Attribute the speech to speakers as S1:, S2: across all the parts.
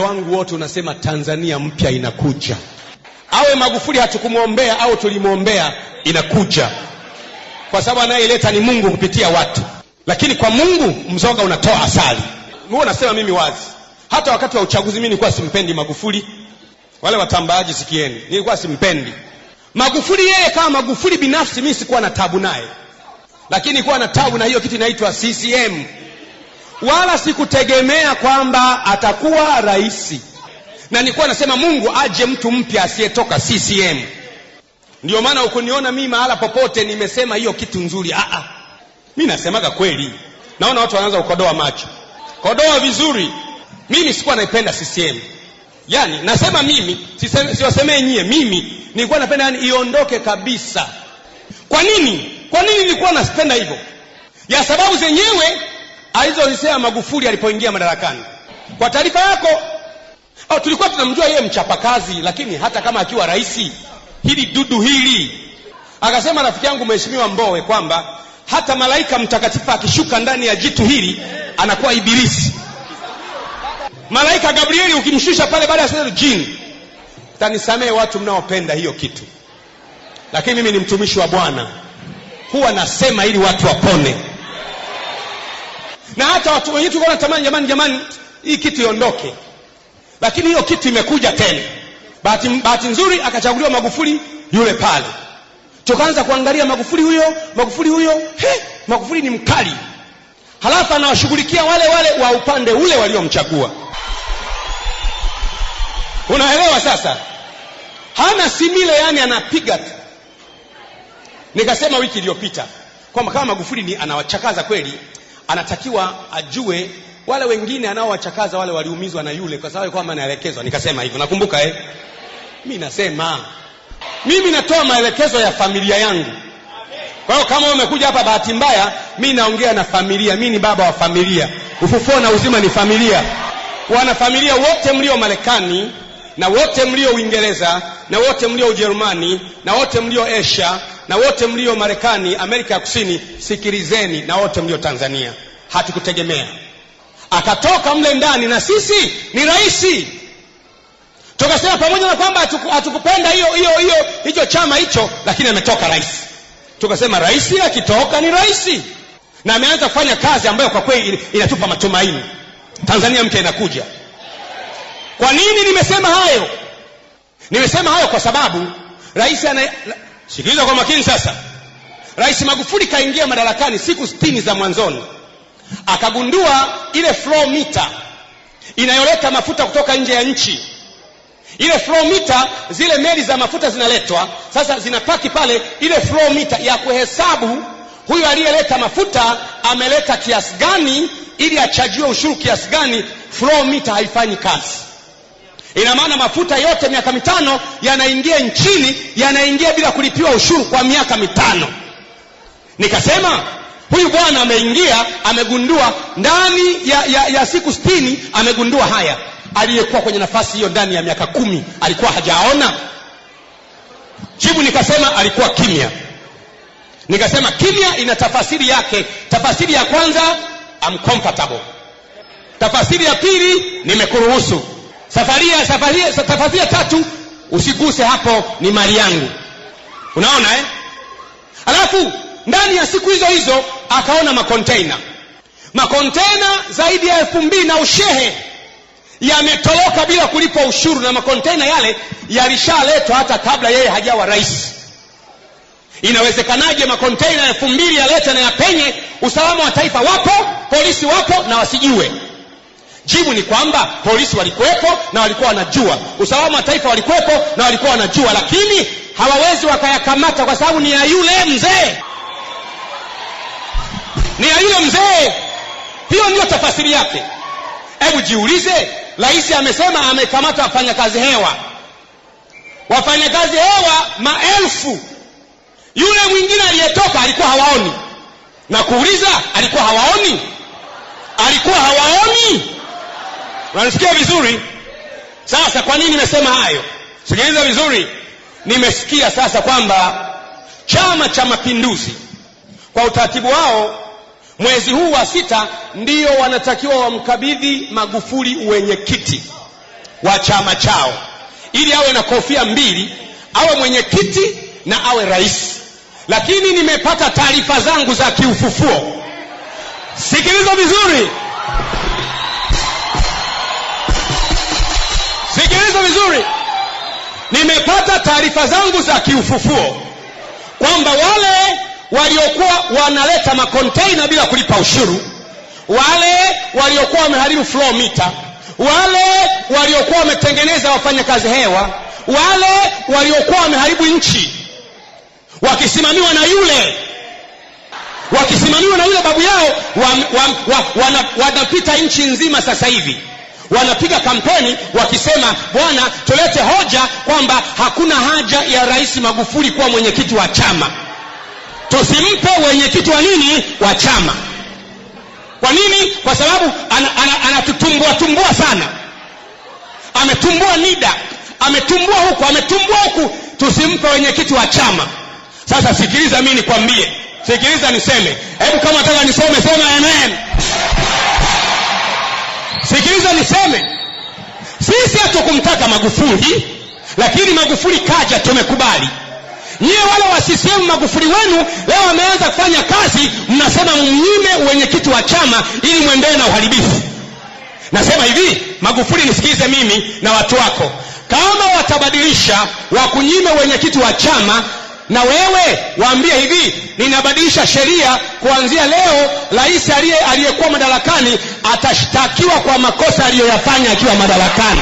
S1: wangu wote unasema Tanzania mpya inakuja. Awe Magufuli hatukumuombea au tulimuombea, inakuja. Kwa sababu anayeleta ni Mungu kupitia watu. Lakini kwa Mungu mzoga unatoa asali. Mimi nasema mimi wazi. Hata wakati wa uchaguzi mimi nilikuwa simpendi Magufuli. Wale watambaaji sikieni, nilikuwa simpendi Magufuli. Yeye kama Magufuli binafsi mimi sikuwa na tabu naye. Lakini nilikuwa na tabu na hiyo kitu inaitwa CCM. Wala sikutegemea kwamba atakuwa rais. Na nilikuwa nasema Mungu aje mtu mpya asiyetoka CCM. Ndio maana ukuniona mimi mahala popote nimesema hiyo kitu nzuri. Mimi nasemaga kweli. Naona watu wanaanza kukodoa macho. Kodoa vizuri. Mimi sikuwa naipenda CCM. Yani nasema mimi, siwasemee nyie, mimi nilikuwa napenda yani iondoke kabisa. Kwa nini? Kwa nini nilikuwa napenda hivyo? Ya sababu zenyewe alizozisema Magufuli alipoingia madarakani. Kwa taarifa yako, tulikuwa tunamjua yeye mchapakazi, lakini hata kama akiwa rais, hili dudu hili. Akasema rafiki yangu Mheshimiwa Mbowe kwamba hata malaika mtakatifu akishuka ndani ya jitu hili anakuwa ibilisi. Malaika Gabrieli ukimshusha pale baada ya sura jini. Tanisamee watu mnaopenda hiyo kitu. Lakini mimi ni mtumishi wa Bwana. Huwa nasema ili watu wapone. Na hata watu wenyewe tulikuwa tunatamani jamani hii kitu iondoke. Lakini hiyo kitu imekuja tena. Bahati nzuri akachaguliwa Magufuli yule pale. Tukaanza kuangalia Magufuli huyo. Magufuli ni mkali. Halafu anawashughulikia wale wa upande ule waliomchagua. Unaelewa sasa? Hana simile, yani anapiga tu. Nikasema wiki iliyopita kwamba kama Magufuli ni anawachakaza kweli, anatakiwa ajue wale wengine anaowachakaza wale waliumizwa na yule, kwa sababu kwamba anaelekezwa. Nikasema hivyo, nakumbuka mimi nasema mimi natoa maelekezo ya familia yangu. Kwa hiyo kama umekuja hapa bahati mbaya, mimi naongea na familia. Mimi ni baba wa familia. Ufufuo na uzima ni familia. Wana familia wote mlio Marekani, na wote mlio Uingereza, na wote mlio Ujerumani, na wote mlio Asia, na wote mlio Marekani, Amerika ya Kusini, sikilizeni, na wote mlio Tanzania. Hatukutegemea akatoka mle ndani, na sisi ni rais. Tukasema pamoja na kwamba hatukupenda hiyo chama hicho, lakini ametoka rais. Tukasema rais akitoka ni rais, na ameanza kufanya kazi ambayo kwa kweli inatupa matumaini. Tanzania mpya inakuja. Kwa nini nimesema hayo? Nimesema hayo kwa sababu rais sikiliza kwa makini sasa. Rais Magufuli kaingia madarakani siku 60 za mwanzoni. Akagundua ile flow meter inayoleta mafuta kutoka nje ya nchi. Ile flow meter, zile meli za mafuta zinaletwa, sasa zinapaki pale. Ile flow meter ya kuhesabu huyu aliyeleta mafuta ameleta kiasi gani ili achajiwe ushuru kiasi gani, flow meter haifanyi kazi. Ina maana mafuta yote miaka 5 yanaingia nchini, yanaingia bila kulipiwa ushuru kwa miaka 5. Nikasema huyu bwana ameingia, amegundua ndani ya siku 60 amegundua haya. Aliyekuwa kwenye nafasi hiyo ndani ya miaka 10 alikuwa hajaona? Jibu nikasema alikuwa kimya. Nikasema kimya ina tafasiri yake. Tafasiri ya kwanza, I'm comfortable. Tafasiri ya pili, nimekuruhusu. Tafasiri ya tatu, usiguse hapo, ni mali yangu. Unaona Alafu ndani ya siku hizo akaona makonteina zaidi ya 2000 na ushehe yametoroka bila kulipa ushuru, na makonteina yale yalishaletwa hata kabla yeye hajawa rais. Inawezekanaje makonteina 2000 yalete na yapenye? Usalama wa taifa wapo, polisi wapo, na wasijue? Jibu ni kwamba polisi walikuwepo na walikuwa wanajua, usalama wa taifa walikuwepo na walikuwa wanajua, lakini hawawezi wakayakamata kwa sababu ni ya yule mzee. Hiyo ndio tafasiri yake. Hebu jiulize, rais amesema amekamata wafanyakazi hewa. Wafanyakazi hewa maelfu. Yule mwingine aliyetoka alikuwa hawaoni. Na kuuliza, alikuwa hawaoni? Unanisikia vizuri? Sasa kwa nini nimesema hayo? Sikiliza vizuri. Nimesikia sasa kwamba Chama cha Mapinduzi kwa utaratibu wao mwezi huu wa 6 ndio wanatakiwa wamkabidhi Magufuli uwenyekiti. wa chama chao, ili awe na kofia mbili, awe mwenyekiti na awe rais. Lakini nimepata taarifa zangu za kiufufuo. Sikiliza vizuri, sikiliza vizuri. Nimepata taarifa zangu za kiufufuo kwamba wale waliokuwa wanaleta makonteina bila kulipa ushuru, wale waliokuwa wameharibu flow meter, wale waliokuwa wametengeneza wafanyakazi hewa, wale waliokuwa wameharibu nchi, wakisimamiwa na yule babu yao, wanapita nchi nzima sasa hivi, wanapiga kampeni wakisema, bwana, tulete hoja kwamba hakuna haja ya Rais Magufuli kuwa mwenyekiti wa chama, tusimpe mwenyekiti wa nini, wa chama. Kwa nini? Kwa sababu anatutumbua sana. Ametumbua NIDA, ametumbua huku, tusimpe mwenyekiti wa chama. Sasa sikiliza mimi nikwambie, sikiliza niseme. Hebu kama nataka niseme, sema amen. Sikiliza niseme. Sisi hatukumtaka Magufuli, lakini Magufuli kaja, tumekubali. Nyie wale wa CCM Magufuli wenu leo wameanza kufanya kazi, mnasema mnyime mwenyekiti wa chama ili muendelee na uharibifu. Nasema hivi, Magufuli, nisikize mimi na watu wako. Kama watabadilisha wakunyime mwenyekiti wa chama, na wewe waambie hivi, ninabadilisha sheria kuanzia leo, rais aliyekuwa madarakani atashtakiwa kwa makosa aliyoyafanya akiwa madarakani.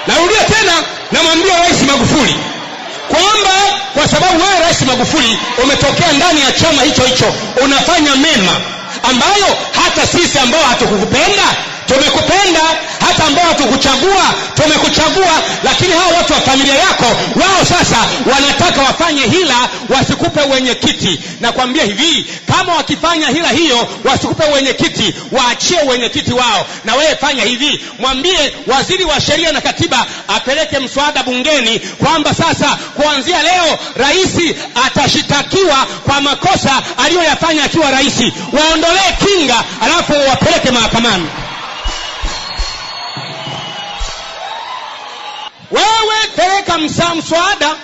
S1: Narudia tena, namwambia Rais Magufuli kwamba kwa sababu wewe Rais Magufuli umetokea ndani ya chama hicho, unafanya mema ambayo hata sisi ambao hatukukupenda tumekupenda, hata ambao hatukuchagua tumekuchagua. Lakini hao watu wa familia yako, wao sasa wanataka wafanye hila wasikupe mwenyekiti. Na kwambia hivi, kama wakifanya hila hiyo wasikupe mwenyekiti, waachie mwenyekiti wao. Na wewe fanya hivi, mwambie waziri wa sheria na katiba apeleke mswada bungeni kwamba sasa kuanzia leo rais atashitakiwa kwa makosa aliyoyafanya akiwa rais. Waondolee kinga, alafu wapeleke mahakamani. Wewe peleka mswada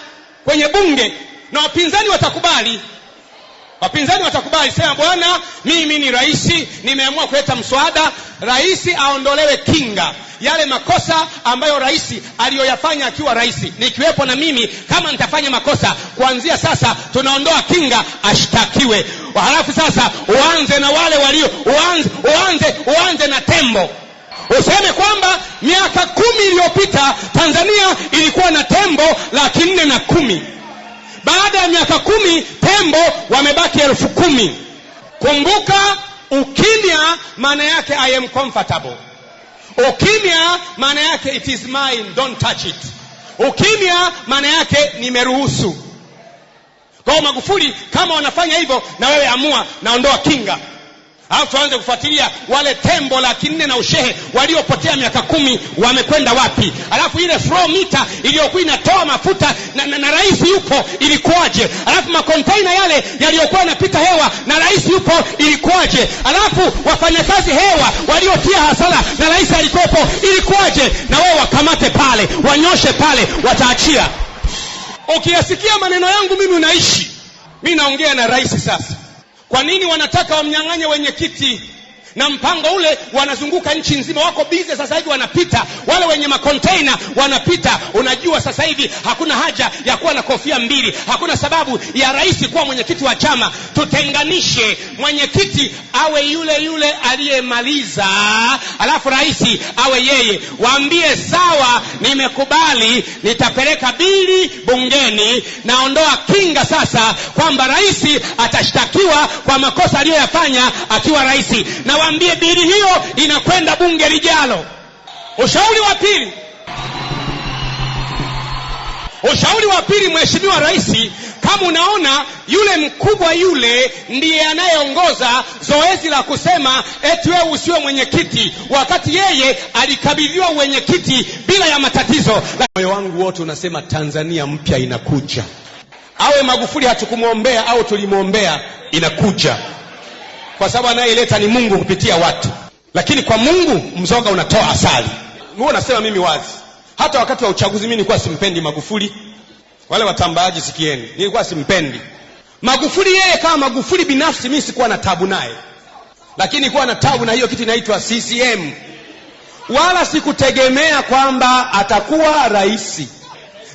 S1: kwenye bunge na wapinzani watakubali. Sema, bwana, mimi ni rais, nimeamua kuleta mswada, rais aondolewe kinga, yale makosa ambayo rais aliyoyafanya akiwa rais, nikiwepo na mimi kama nitafanya makosa, kuanzia sasa tunaondoa kinga, ashtakiwe. Halafu sasa uanze na wale uanze na tembo. Useme kwamba miaka 10 iliyopita Tanzania ilikuwa na tembo 410. Baada ya miaka 10 tembo wamebaki 10,000. Kumbuka, ukimya maana yake I am comfortable. Ukimya maana yake it is mine, don't touch it. Ukimya maana yake nimeruhusu. Kwa Magufuli, kama wanafanya hivyo, na wewe amua, naondoa kinga. Alafu tuanze kufuatilia wale tembo 400 na ushehe waliopotea miaka 10 wamekwenda wapi. Alafu ile flow meter iliyokuwa inatoa mafuta na rais yupo, ilikuwaje? Alafu makontaina yale yaliyokuwa yanapita hewa na rais yupo, ilikuwaje? Alafu wafanyakazi hewa waliotia hasara na rais alikuwepo, ilikuwaje? Na wewe wakamate pale, wanyoshe pale, wataachia. Ukiyasikia maneno yangu mimi unaishi. Mimi naongea na rais sasa. Kwa nini wanataka wamnyang'anye wenyekiti? Na mpango ule wanazunguka nchi nzima, wako busy sasa hivi, wanapita wale wenye makonteina wanapita. Unajua sasa hivi hakuna haja ya kuwa na kofia mbili, hakuna sababu ya rais kuwa mwenyekiti wa chama. Tutenganishe, mwenyekiti awe yule aliyemaliza, alafu rais awe yeye. Waambie sawa, nimekubali, nitapeleka bili bungeni, naondoa kinga sasa kwamba rais atashtakiwa kwa makosa aliyoyafanya akiwa rais. Na waambie bili hiyo inakwenda bunge lijalo. Ushauri wa pili, Mheshimiwa Rais, kama unaona yule mkubwa yule ndiye anayeongoza zoezi la kusema eti wewe usiwe mwenyekiti, wakati yeye alikabidhiwa mwenyekiti bila ya matatizo. wangu wote unasema Tanzania mpya inakuja. Awe Magufuli hatukumwombea au tulimwombea, inakuja. Kwa sababu anayeleta ni Mungu kupitia watu. Lakini kwa Mungu mzoga unatoa asali. Huo nasema mimi wazi. Hata wakati wa uchaguzi mimi nilikuwa simpendi Magufuli. Wale watambaaji sikieni, nilikuwa simpendi Magufuli. Yeye kama Magufuli binafsi mimi sikuwa na tabu naye. Lakini nilikuwa na tabu na hiyo kitu inaitwa CCM. Wala sikutegemea kwamba atakuwa rais.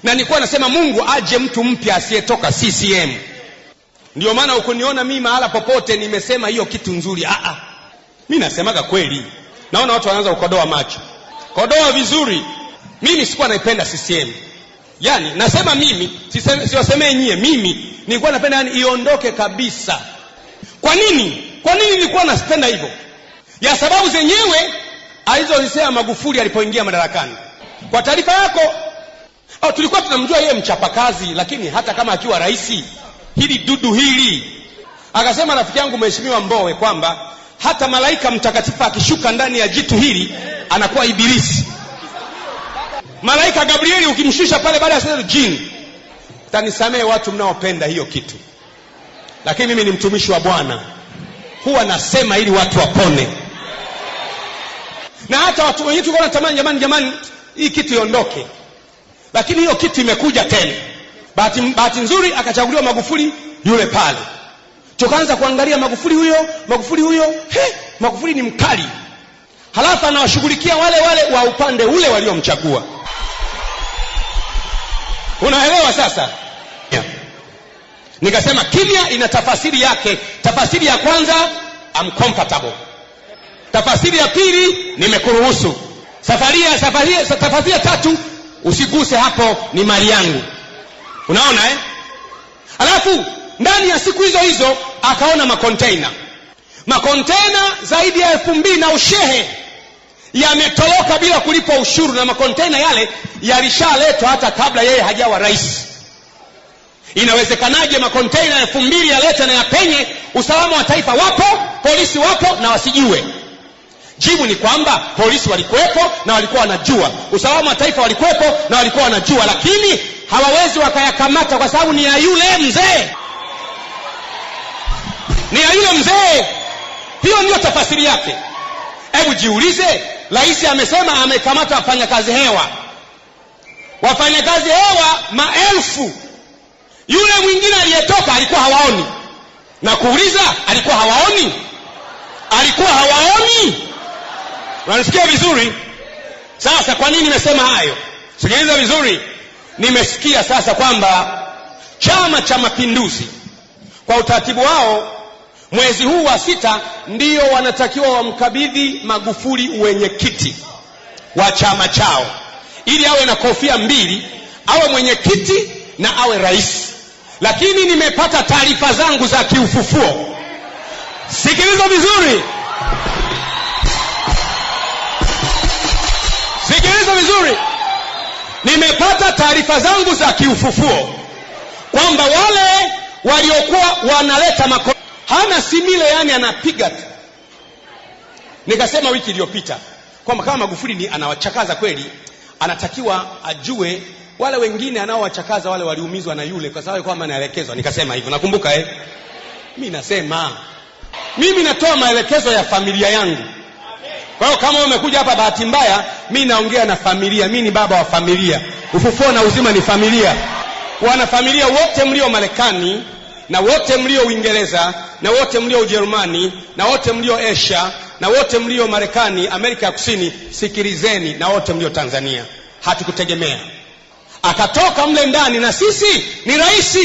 S1: Na nilikuwa nasema Mungu aje mtu mpya asiyetoka CCM. Ndio maana ukuniona mimi mahala popote nimesema hiyo kitu nzuri. Mimi nasemaga kweli. Naona watu wanaanza kukodoa macho. Kodoa vizuri. Mimi sikuwa naipenda CCM. Yani nasema mimi, siwasemee nyie, mimi nilikuwa napenda yani iondoke kabisa. Kwa nini? Kwa nini nilikuwa napenda hivyo? Ya sababu zenyewe alizozisema Magufuli alipoingia madarakani. Kwa taarifa yako, tulikuwa tunamjua yeye mchapakazi, lakini hata kama akiwa rais, hili dudu hili. Akasema rafiki yangu Mheshimiwa Mbowe kwamba hata malaika mtakatifu akishuka ndani ya jitu hili anakuwa ibilisi. Malaika Gabrieli ukimshusha pale baada ya sasa jini. Tanisamee watu mnaopenda hiyo kitu. Lakini mimi ni mtumishi wa Bwana. Huwa nasema ili watu wapone. Na hata watu wengi tulikuwa tunatamani jamani hii kitu iondoke. Lakini hiyo kitu imekuja tena. Bahati nzuri akachaguliwa Magufuli yule pale. Tukaanza kuangalia Magufuli huyo. Magufuli ni mkali. Halafu anawashughulikia wale wa upande ule waliomchagua. Unaelewa sasa? Nikasema kimya ina tafasiri yake. Tafasiri ya kwanza, I'm comfortable. Tafasiri ya pili, nimekuruhusu. Tafasiri ya tatu, usiguse hapo, ni mali yangu. Unaona Alafu ndani ya siku hizo akaona makonteina zaidi ya 2000 na ushehe yametoroka bila kulipa ushuru, na makonteina yale yalishaletwa hata kabla yeye hajawa rais. Inawezekanaje makonteina 2000 yalete na yapenye? Usalama wa taifa wapo, polisi wapo na wasijue. Jibu ni kwamba polisi walikuwepo na walikuwa wanajua, usalama wa taifa walikuwepo na walikuwa wanajua, lakini hawawezi wakayakamata kwa sababu ni ya yule mzee. Hiyo ndio tafasiri yake. Hebu jiulize, rais amesema amekamata wafanyakazi hewa. Wafanyakazi hewa maelfu. Yule mwingine aliyetoka alikuwa hawaoni. Na kuuliza, alikuwa hawaoni? Unanisikia vizuri? Sasa kwa nini nimesema hayo? Sikiliza vizuri. Nimesikia sasa kwamba Chama cha Mapinduzi kwa utaratibu wao mwezi huu wa 6 ndio wanatakiwa wamkabidhi Magufuli wenyekiti wa chama chao, ili awe na kofia mbili, awe mwenyekiti na awe rais. Lakini nimepata taarifa zangu za kiufufuo. Sikiliza vizuri. Nimepata taarifa zangu za kiufufuo kwamba wale waliokuwa wanaleta hana simile, yani anapiga tu. Nikasema wiki iliyopita kwamba kama Magufuli ni anawachakaza kweli, anatakiwa ajue wale wengine anaowachakaza wale waliumizwa na yule, kwa sababu kwamba anaelekezwa. Nikasema hivyo, nakumbuka mimi natoa maelekezo ya familia yangu. Kwa hiyo kama umekuja hapa bahati mbaya, mimi naongea na familia. Mimi ni baba wa familia. Ufufuo na uzima ni familia. Wana familia wote mlio Marekani, na wote mlio Uingereza, na wote mlio Ujerumani, na wote mlio Asia, na wote mlio Marekani, Amerika ya Kusini, sikilizeni, na wote mlio Tanzania. Hatukutegemea akatoka mle ndani, na sisi ni rais.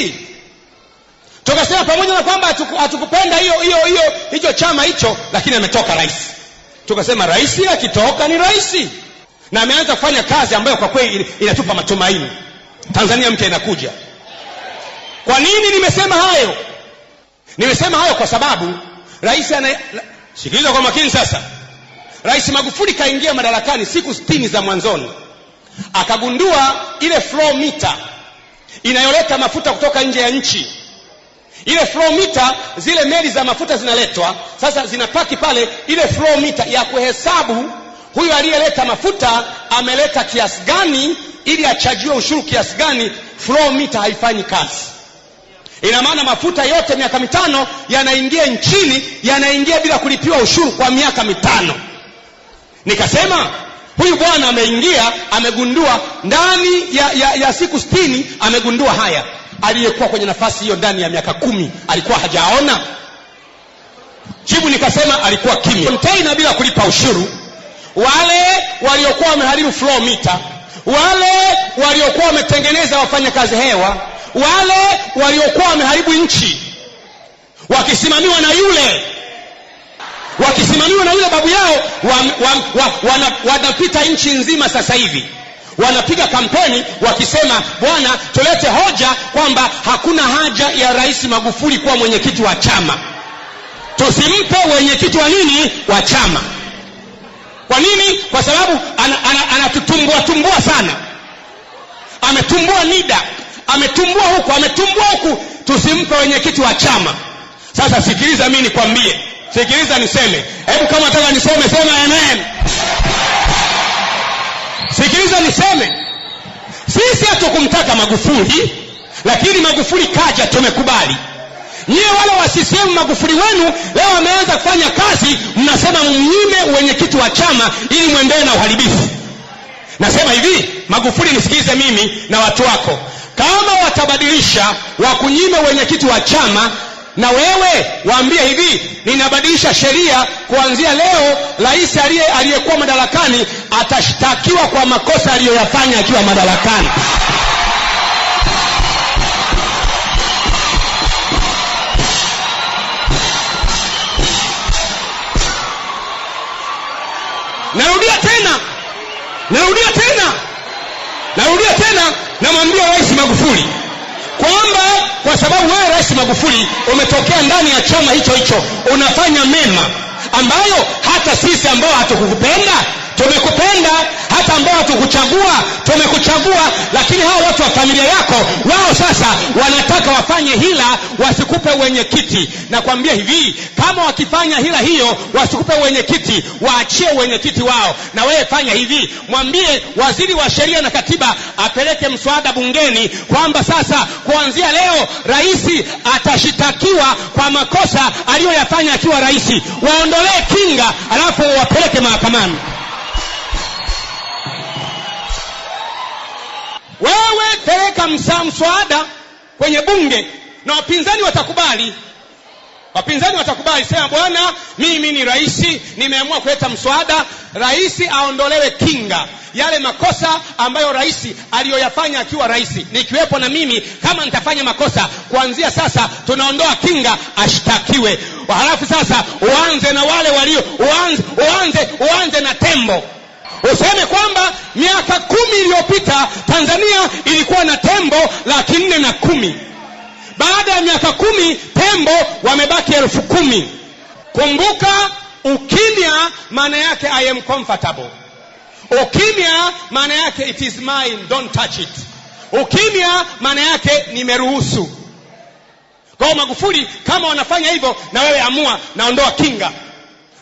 S1: Tukasema pamoja na kwamba hatukupenda hiyo chama hicho, lakini ametoka rais. Tukasema rais akitoka ni rais, na ameanza kufanya kazi ambayo kwa kweli inatupa matumaini. Tanzania mpya inakuja. Kwa nini nimesema hayo? Nimesema hayo kwa sababu sikiliza kwa makini sasa. Rais Magufuli kaingia madarakani siku 60 za mwanzoni. Akagundua ile flow meter inayoleta mafuta kutoka nje ya nchi. Ile flow meter, zile meli za mafuta zinaletwa, sasa zinapaki pale. Ile flow meter ya kuhesabu huyu aliyeleta mafuta ameleta kiasi gani ili achajiwe ushuru kiasi gani, flow meter haifanyi kazi. Ina maana mafuta yote miaka 5 yanaingia nchini, yanaingia bila kulipiwa ushuru kwa miaka 5. Nikasema huyu bwana ameingia, amegundua ndani ya siku 60 amegundua haya. Aliyekuwa kwenye nafasi hiyo ndani ya miaka 10 alikuwa hajaona? Jibu nikasema alikuwa kimya. Container bila kulipa ushuru, wale waliokuwa wameharibu flow meter, wale waliokuwa wametengeneza wafanyakazi hewa, wale waliokuwa wameharibu nchi, wakisimamiwa na yule babu yao, wanapita nchi nzima sasa hivi, wanapiga kampeni wakisema, bwana, tulete hoja kwamba hakuna haja ya Rais Magufuli kuwa mwenyekiti wa chama, tusimpe mwenyekiti wa nini, wa chama. Kwa nini? Kwa sababu anatutumbua sana. Ametumbua NIDA, ametumbua huku, tusimpe mwenyekiti wa chama. Sasa sikiliza mimi nikwambie, sikiliza niseme. Hebu kama nataka niseme, sema amen. Sikiliza niseme. Sisi hatukumtaka Magufuli, lakini Magufuli kaja, tumekubali. Nyie wale wa CCM Magufuli wenu leo wameanza kufanya kazi, mnasema mnyime mwenyekiti wa chama ili muendelee na uharibifu. Nasema hivi, Magufuli, nisikilize mimi na watu wako. Kama watabadilisha wakunyime mwenyekiti wa chama, na wewe waambie hivi, ninabadilisha sheria kuanzia leo, rais aliyekuwa madarakani atashtakiwa kwa makosa aliyoyafanya akiwa madarakani. Narudia tena, namwambia Rais Magufuli kwamba kwa sababu wewe Rais Magufuli umetokea ndani ya chama hicho, unafanya mema ambayo hata sisi ambao hatukukupenda tumekupenda, hata ambao hatukuchagua tumekuchagua, lakini hao watu wa familia yako wao sasa wanataka wafanye hila wasikupe mwenyekiti. Na kuambia hivi, kama wakifanya hila hiyo wasikupe mwenyekiti, waachie mwenyekiti wao. Na wewe fanya hivi, mwambie waziri wa sheria na katiba apeleke mswada bungeni kwamba sasa kuanzia leo rais atashitakiwa kwa makosa aliyoyafanya akiwa rais. Waondolee kinga, alafu wapeleke mahakamani. Wewe peleka mswada kwenye bunge na wapinzani watakubali. Sema, bwana, mimi ni rais, nimeamua kuleta mswada, rais aondolewe kinga, yale makosa ambayo rais aliyoyafanya akiwa rais, nikiwepo na mimi kama nitafanya makosa, kuanzia sasa tunaondoa kinga, ashtakiwe. Halafu sasa uanze na wale uanze na tembo. Useme kwamba miaka 10 iliyopita Tanzania ilikuwa na tembo 410. Baada ya miaka 10 tembo wamebaki 10,000. Kumbuka, ukimya maana yake I am comfortable. Ukimya maana yake it is mine, don't touch it. Ukimya maana yake nimeruhusu. Kwa Magufuli, kama wanafanya hivyo, na wewe amua, naondoa kinga.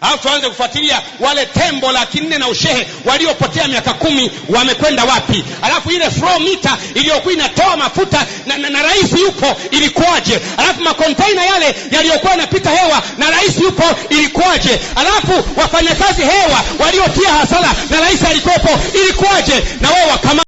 S1: Alafu tuanze kufuatilia wale tembo 400 na ushehe waliopotea miaka 10 wamekwenda wapi. Alafu ile flow meter iliyokuwa inatoa mafuta na rais yupo ilikuwaje. Alafu makontaina yale yaliyokuwa yanapita hewa na rais yupo ilikuwaje. Alafu wafanyakazi hewa waliotia hasara na rais alikuwepo ilikuwaje. Na wao